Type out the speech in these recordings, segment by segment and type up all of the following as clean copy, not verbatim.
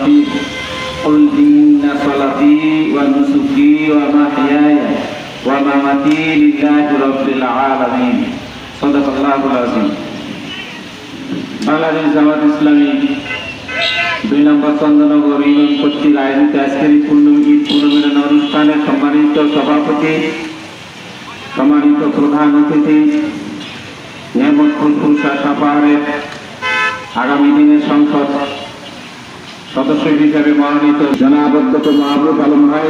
الرحيم قل إن صلاتي ونسكي ومحياي ومماتي لله رب العالمين صدق الله العظيم বাংলাদেশ জামাত ইসলামী 2 নম্বর Chandannagar union কর্তৃক আয়োজিত আজকের ঈদ পুনর্মিলন অনুষ্ঠানে সম্মানিত সভাপতি, সম্মানিত প্রধান অতিথি, নেমতপুর পুরসা সাপাহারের আগামী দিনের সংসদ সদস্য হিসেবে মনোনীত জনাব অধ্যক্ষ মাহবুব আলম ভাই,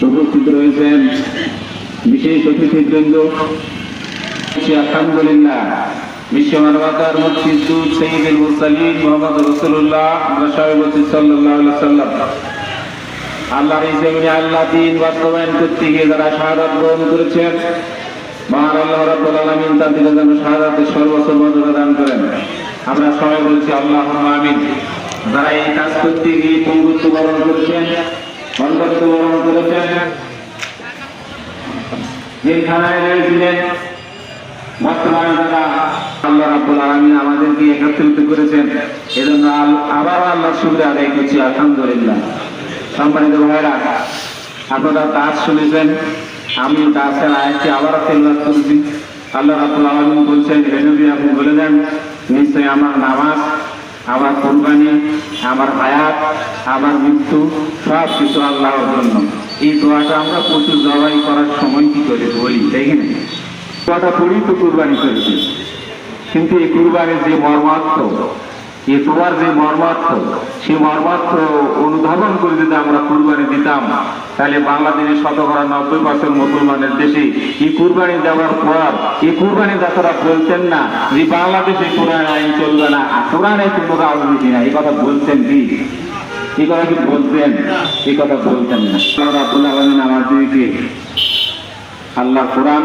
উপস্থিত রয়েছেন বিশেষ অতিথিবৃন্দ। আলহামদুলিল্লাহ বিশ্ব মানবতার মুক্তিদূত সাইয়্যিদুল মুরসালিন মুহাম্মদ রাসূলুল্লাহ সাল্লাল্লাহু আলাইহি ওয়াসাল্লাম আল্লাহর এই জমিনে আল্লাহ দ্বীন বাস্তবায়ন করতে গিয়ে যারা শাহাদাত বরণ করেছেন, মহান আল্লাহ রাব্বুল আলামিন তাদের যেন শাহাদাতের সর্বোচ্চ মর্যাদা দান করেন। আমরা সবাই বলছি আল্লাহুম্মা আমিন। যারা এই কাজ করতে গিয়ে পঙ্গুত্ব বরণ করেছেন, অন্ধত্ব বরণ করেছেন, জেলখানায় রয়েছিলেন, বর্তমানে যারা আল্লাহ রাব্বুল আলামিন আমাদেরকে একত্রিত করেছেন, এজন্য আবার আল্লাহর শুকরিয়া আদায় করছি আলহামদুলিল্লাহ। সম্মানিত ভাইরা, আপনারা দাস শুনেছেন, আমি দাসের আয়াতটি আবার তেলাওয়াত করেছি। আল্লাহ রাব্বুল আলামিন বলছেন, হে নবী আপনি বলে দেন, নিশ্চয়ই আমার নামাজ, আমার কুরবানি, আমার হায়াত, আমার মৃত্যু সব কিছু আল্লাহর জন্য। এই দোয়াটা আমরা প্রচুর জবাই করার সময় কি করে বলি, তাই না? দোয়াটা পড়ি তো কুরবানি করেছি, কিন্তু এই কুরবানির যে মর্মার্থ, এই দোয়ার যে মর্মার্থ, সেই মর্মার্থ অনুধাবন করে যদি আমরা কুরবানি দিতাম, তাহলে বাংলাদেশের 90% মুসলমানের দেশে এই কুরবানি দেওয়ার পর এই কুরবানি দাতারা বলতেন না যে বাংলাদেশে কোরআন আইন চলবে না, কোরআনে কোনো রাজনীতি না। এই কথা বলতেন কি? এই কথা কি বলতেন? এই কথা বলতেন না। আল্লাহ রাব্বুল আলামিন আমাদেরকে আল্লাহ কোরআন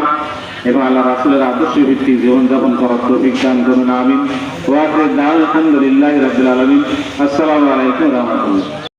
এবং আল্লাহ রাসূলের আদর্শ ভিত্তিক জীবনযাপন করার তৌফিক দান করুন, আমিন। ওয়া আখিরু দাওয়ানা আলহামদুলিল্লাহি রাব্বিল আলামিন। আসসালামু আলাইকুম ওয়া রাহমাতুল্লাহ।